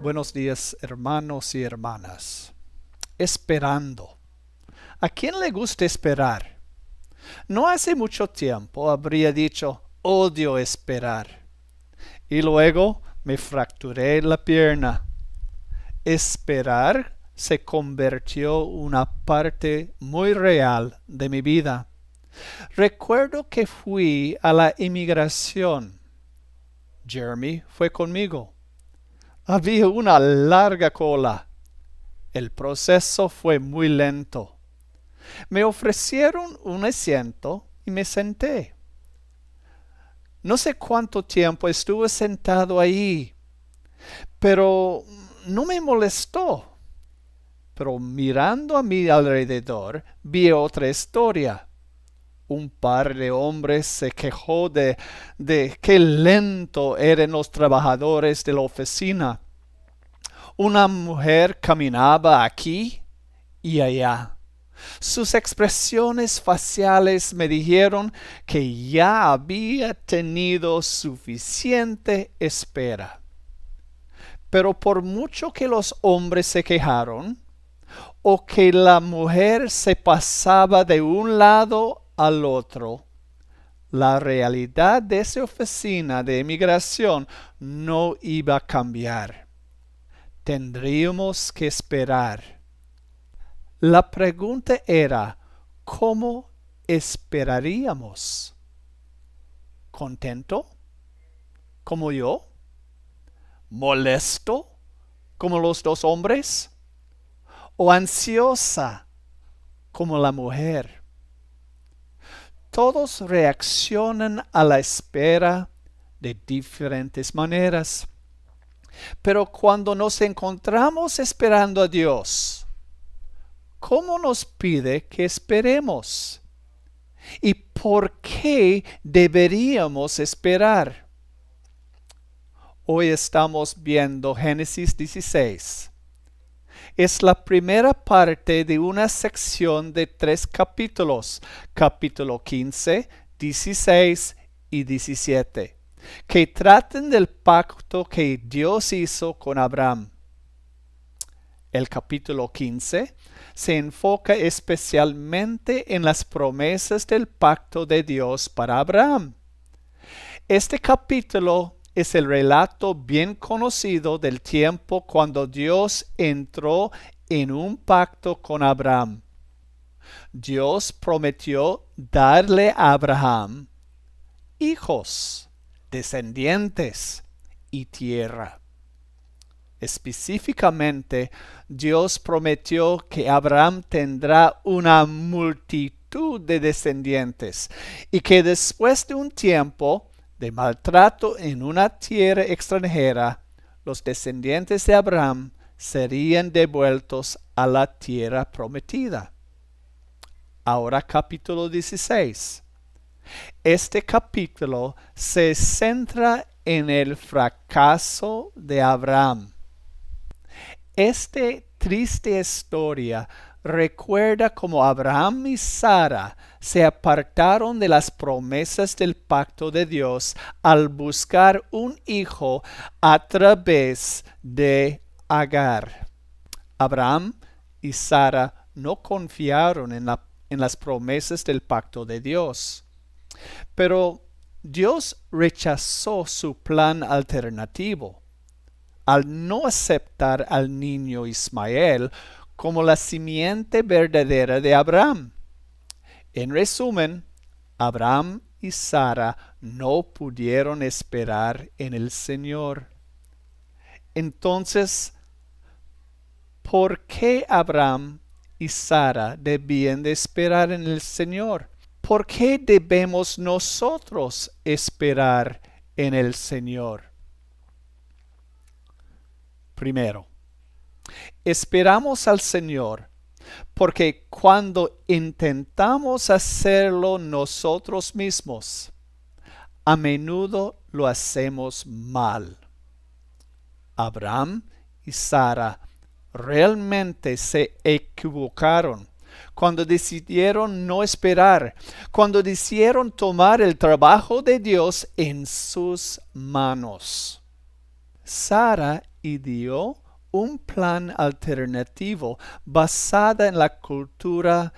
Buenos días, hermanos y hermanas. Esperando. ¿A quién le gusta esperar? No hace mucho tiempo habría dicho, odio esperar. Y luego me fracturé la pierna. Esperar se convirtió en una parte muy real de mi vida. Recuerdo que fui a la inmigración. Jeremy fue conmigo. Había una larga cola. El proceso fue muy lento. Me ofrecieron un asiento y me senté. No sé cuánto tiempo estuve sentado ahí, pero no me molestó. Pero mirando a mi alrededor, vi otra historia. Un par de hombres se quejó de qué lento eran los trabajadores de la oficina. Una mujer caminaba aquí y allá. Sus expresiones faciales me dijeron que ya había tenido suficiente espera. Pero por mucho que los hombres se quejaron, o que la mujer se pasaba de un lado al otro, la realidad de esa oficina de inmigración no iba a cambiar. Tendríamos que esperar. La pregunta era, ¿cómo esperaríamos? ¿Contento? ¿Como yo? ¿Molesto? ¿Como los dos hombres? ¿O ansiosa? ¿Como la mujer? Todos reaccionan a la espera de diferentes maneras. Pero cuando nos encontramos esperando a Dios, ¿cómo nos pide que esperemos? ¿Y por qué deberíamos esperar? Hoy estamos viendo Génesis 16. Es la primera parte de una sección de 3 capítulos, capítulo 15, 16 y 17, que tratan del pacto que Dios hizo con Abraham. El capítulo 15 se enfoca especialmente en las promesas del pacto de Dios para Abraham. Este capítulo es el relato bien conocido del tiempo cuando Dios entró en un pacto con Abraham. Dios prometió darle a Abraham hijos, descendientes y tierra. Específicamente, Dios prometió que Abraham tendrá una multitud de descendientes y que después de un tiempo de maltrato en una tierra extranjera, los descendientes de Abraham serían devueltos a la tierra prometida. Ahora capítulo 16. Este capítulo se centra en el fracaso de Abraham. Esta triste historia recuerda cómo Abraham y Sara se apartaron de las promesas del pacto de Dios al buscar un hijo a través de Agar. Abraham y Sara no confiaron en las promesas del pacto de Dios. Pero Dios rechazó su plan alternativo al no aceptar al niño Ismael como la simiente verdadera de Abraham. En resumen, Abraham y Sara no pudieron esperar en el Señor. Entonces, ¿por qué Abraham y Sara debían de esperar en el Señor? ¿Por qué debemos nosotros esperar en el Señor? Primero, esperamos al Señor porque cuando intentamos hacerlo nosotros mismos, a menudo lo hacemos mal. Abraham y Sara realmente se equivocaron cuando decidieron no esperar, cuando decidieron tomar el trabajo de Dios en sus manos. Sara y dio un plan alternativo basada en la cultura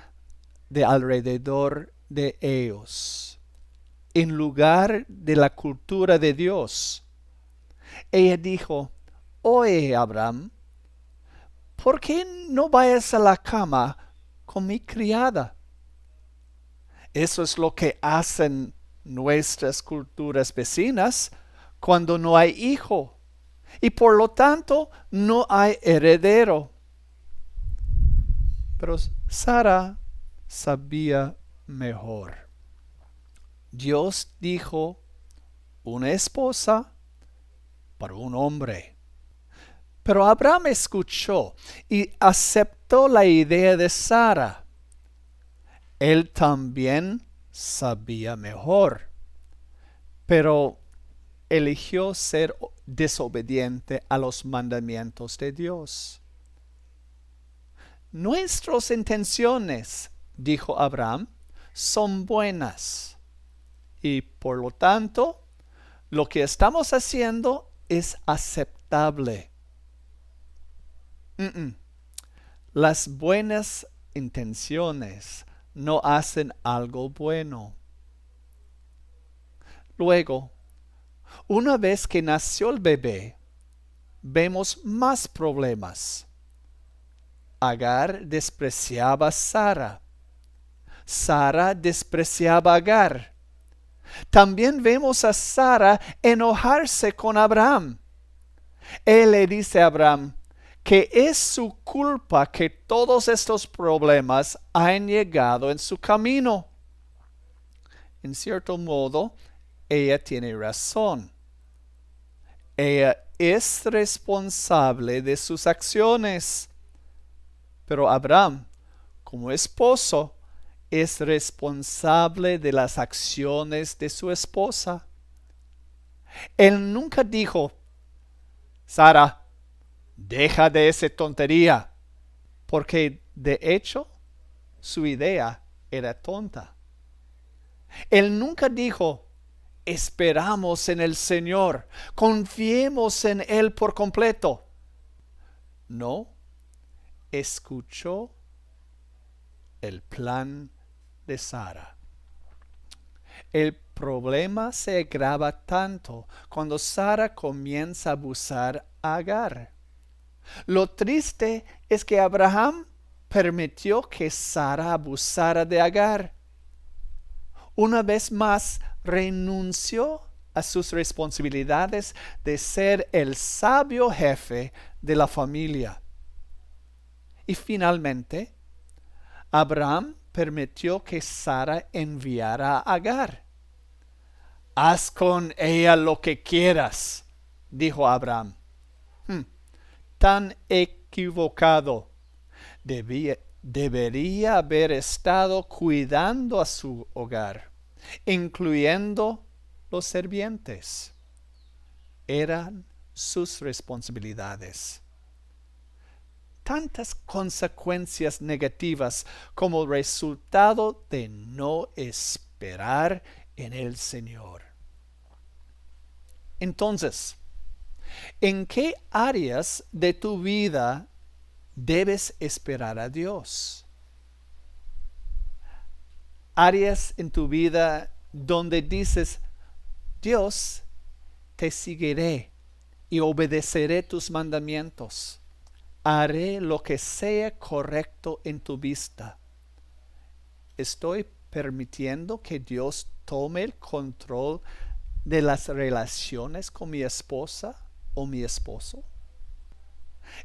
de alrededor de ellos, en lugar de la cultura de Dios. Ella dijo, oye, Abraham, ¿por qué no vayas a la cama con mi criada? Eso es lo que hacen nuestras culturas vecinas cuando no hay hijo y por lo tanto no hay heredero. Pero Sara sabía mejor. Dios dijo una esposa para un hombre. Pero Abraham escuchó y aceptó la idea de Sara. Él también sabía mejor, pero eligió ser desobediente a los mandamientos de Dios. Nuestras intenciones, dijo Abraham, son buenas y por lo tanto lo que estamos haciendo es aceptable. Las buenas intenciones no hacen algo bueno. Luego, una vez que nació el bebé, vemos más problemas. Agar despreciaba a Sara. Sara despreciaba a Agar. También vemos a Sara enojarse con Abraham. Él le dice a Abraham que es su culpa que todos estos problemas han llegado en su camino. En cierto modo, ella tiene razón. Ella es responsable de sus acciones. Pero Abraham, como esposo, es responsable de las acciones de su esposa. Él nunca dijo, Sara, deja de esa tontería, porque de hecho su idea era tonta. Él nunca dijo, esperamos en el Señor, confiemos en Él por completo. No, escuchó el plan de Sara. El problema se agrava tanto cuando Sara comienza a abusar a Agar. Lo triste es que Abraham permitió que Sara abusara de Agar. Una vez más renunció a sus responsabilidades de ser el sabio jefe de la familia. Y finalmente, Abraham permitió que Sara enviara a Agar. Haz con ella lo que quieras, dijo Abraham. Tan equivocado. Debería haber estado cuidando a su hogar, incluyendo los sirvientes. Eran sus responsabilidades. Tantas consecuencias negativas como resultado de no esperar en el Señor. Entonces, ¿en qué áreas de tu vida debes esperar a Dios? Áreas en tu vida donde dices, Dios, te seguiré y obedeceré tus mandamientos. Haré lo que sea correcto en tu vista. ¿Estoy permitiendo que Dios tome el control de las relaciones con mi esposa o mi esposo?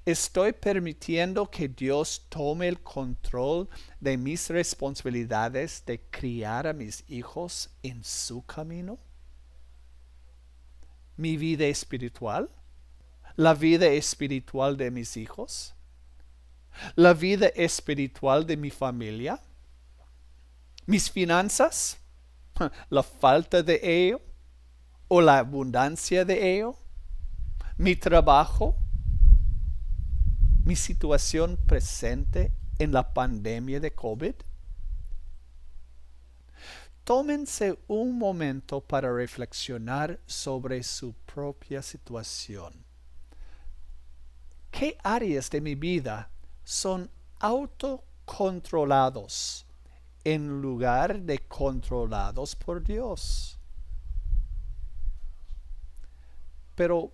¿Estoy permitiendo que Dios tome el control de mis responsabilidades de criar a mis hijos en su camino? ¿Mi vida espiritual? ¿La vida espiritual de mis hijos? ¿La vida espiritual de mi familia? ¿Mis finanzas? ¿La falta de ello? ¿O la abundancia de ello? ¿Mi trabajo? ¿Mi situación presente en la pandemia de COVID? Tómense un momento para reflexionar sobre su propia situación. ¿Qué áreas de mi vida son autocontrolados en lugar de controlados por Dios? Pero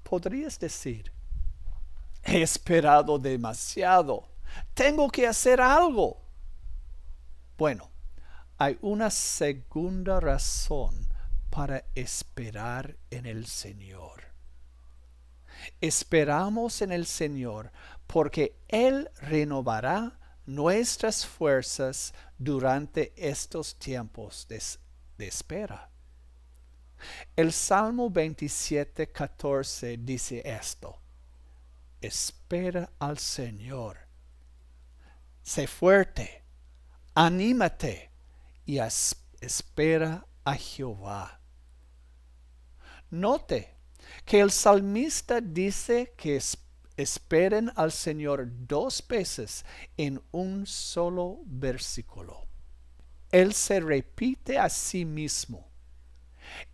podrías decir, he esperado demasiado, tengo que hacer algo. Bueno, hay una segunda razón para esperar en el Señor. Esperamos en el Señor porque Él renovará nuestras fuerzas durante estos tiempos de espera. El Salmo 27:14 dice esto: espera al Señor, sé fuerte, anímate y espera a Jehová. Note que el salmista dice que esperen al Señor 2 veces en un solo versículo. Él se repite a sí mismo.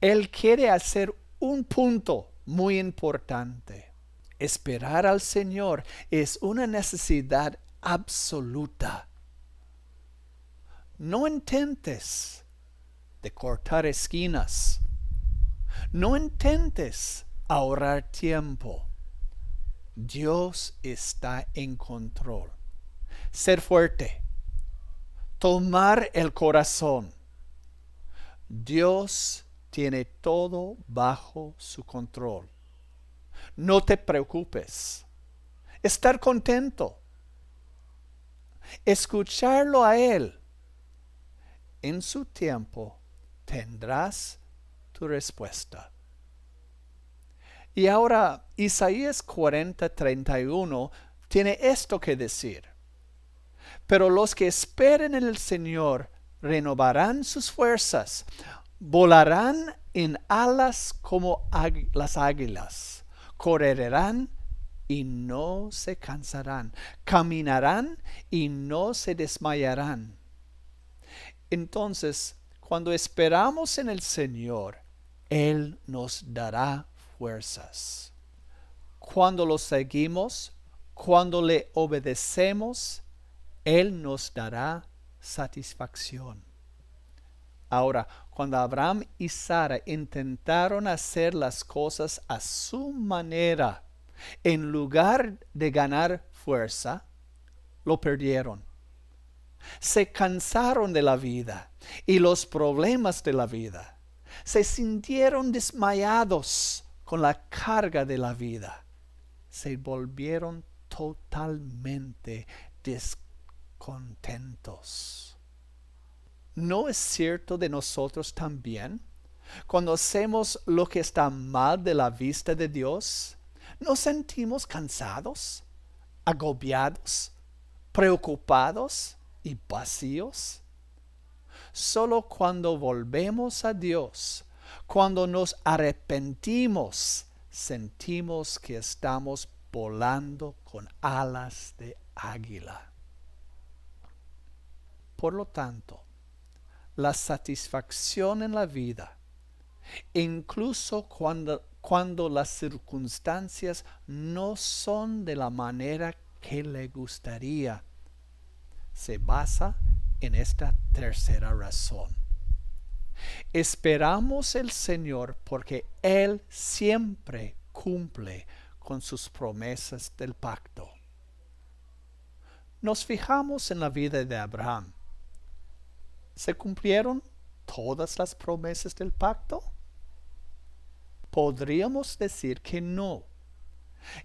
Él quiere hacer un punto muy importante. Esperar al Señor es una necesidad absoluta. No intentes de cortar esquinas. No intentes ahorrar tiempo. Dios está en control. Ser fuerte. Tomar el corazón. Dios tiene todo bajo su control. No te preocupes. Estar contento. Escucharlo a Él. En su tiempo tendrás tu respuesta. Y ahora Isaías 40:31 tiene esto que decir: pero los que esperen en el Señor renovarán sus fuerzas, volarán en alas como las águilas, correrán y no se cansarán, caminarán y no se desmayarán. Entonces, cuando esperamos en el Señor, Él nos dará fuerzas. Cuando lo seguimos, cuando le obedecemos, Él nos dará satisfacción. Ahora, cuando Abraham y Sara intentaron hacer las cosas a su manera, en lugar de ganar fuerza, lo perdieron. Se cansaron de la vida y los problemas de la vida. Se sintieron desmayados con la carga de la vida. Se volvieron totalmente descontentos. ¿No es cierto de nosotros también? Cuando hacemos lo que está mal de la vista de Dios, ¿nos sentimos cansados, agobiados, preocupados y vacíos? Solo cuando volvemos a Dios, cuando nos arrepentimos, sentimos que estamos volando con alas de águila. Por lo tanto, la satisfacción en la vida, incluso cuando las circunstancias no son de la manera que le gustaría, se basa en esta tercera razón. Esperamos el Señor porque Él siempre cumple con sus promesas del pacto. Nos fijamos en la vida de Abraham. ¿Se cumplieron todas las promesas del pacto? Podríamos decir que no.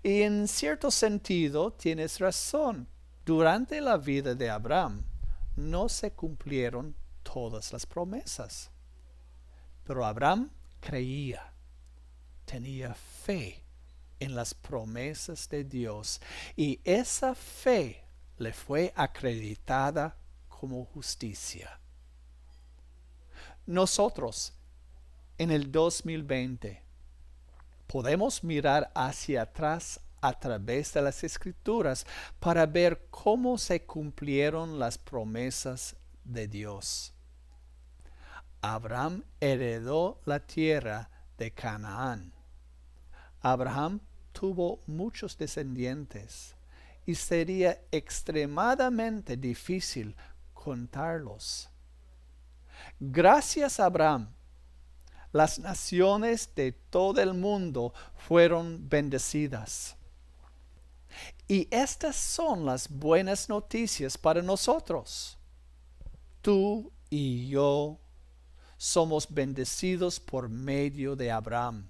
Y en cierto sentido tienes razón. Durante la vida de Abraham no se cumplieron todas las promesas. Pero Abraham creía, tenía fe en las promesas de Dios y esa fe le fue acreditada como justicia. Nosotros, en el 2020, podemos mirar hacia atrás a través de las Escrituras para ver cómo se cumplieron las promesas de Dios. Abraham heredó la tierra de Canaán. Abraham tuvo muchos descendientes y sería extremadamente difícil contarlos. Gracias a Abraham, las naciones de todo el mundo fueron bendecidas. Y estas son las buenas noticias para nosotros. Tú y yo somos bendecidos por medio de Abraham.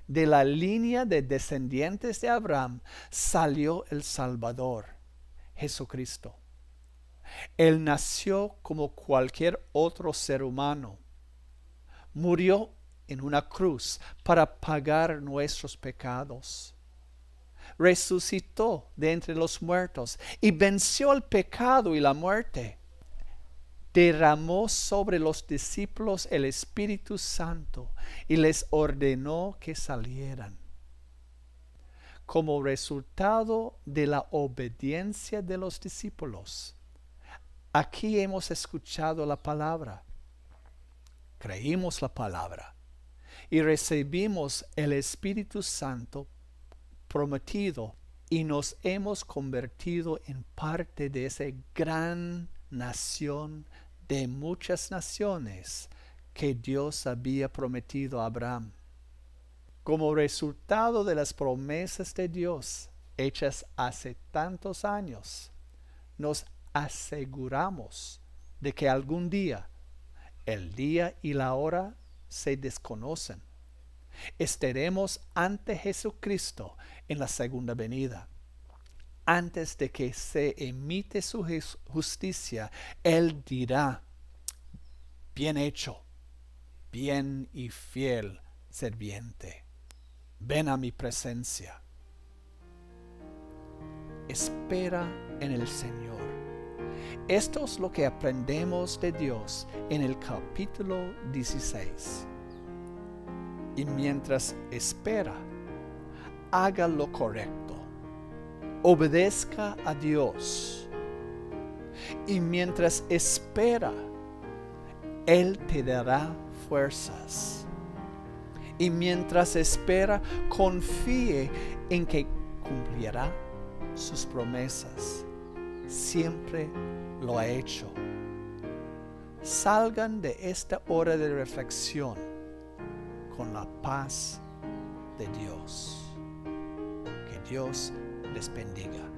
De la línea de descendientes de Abraham salió el Salvador, Jesucristo. Él nació como cualquier otro ser humano. Murió en una cruz para pagar nuestros pecados. Resucitó de entre los muertos y venció el pecado y la muerte. Derramó sobre los discípulos el Espíritu Santo y les ordenó que salieran. Como resultado de la obediencia de los discípulos, aquí hemos escuchado la palabra, creímos la palabra y recibimos el Espíritu Santo prometido y nos hemos convertido en parte de esa gran nación de muchas naciones que Dios había prometido a Abraham. Como resultado de las promesas de Dios hechas hace tantos años, nos aseguramos de que algún día, el día y la hora se desconocen, estaremos ante Jesucristo en la segunda venida. Antes de que se emite su justicia, Él dirá: bien hecho, bien y fiel sirviente. Ven a mi presencia. Espera en el Señor. Esto es lo que aprendemos de Dios en el capítulo 16. Y mientras espera, haga lo correcto. Obedezca a Dios. Y mientras espera, Él te dará fuerzas. Y mientras espera, confíe en que cumplirá sus promesas. Siempre lo ha hecho. Salgan de esta hora de reflexión con la paz de Dios. Que Dios les bendiga.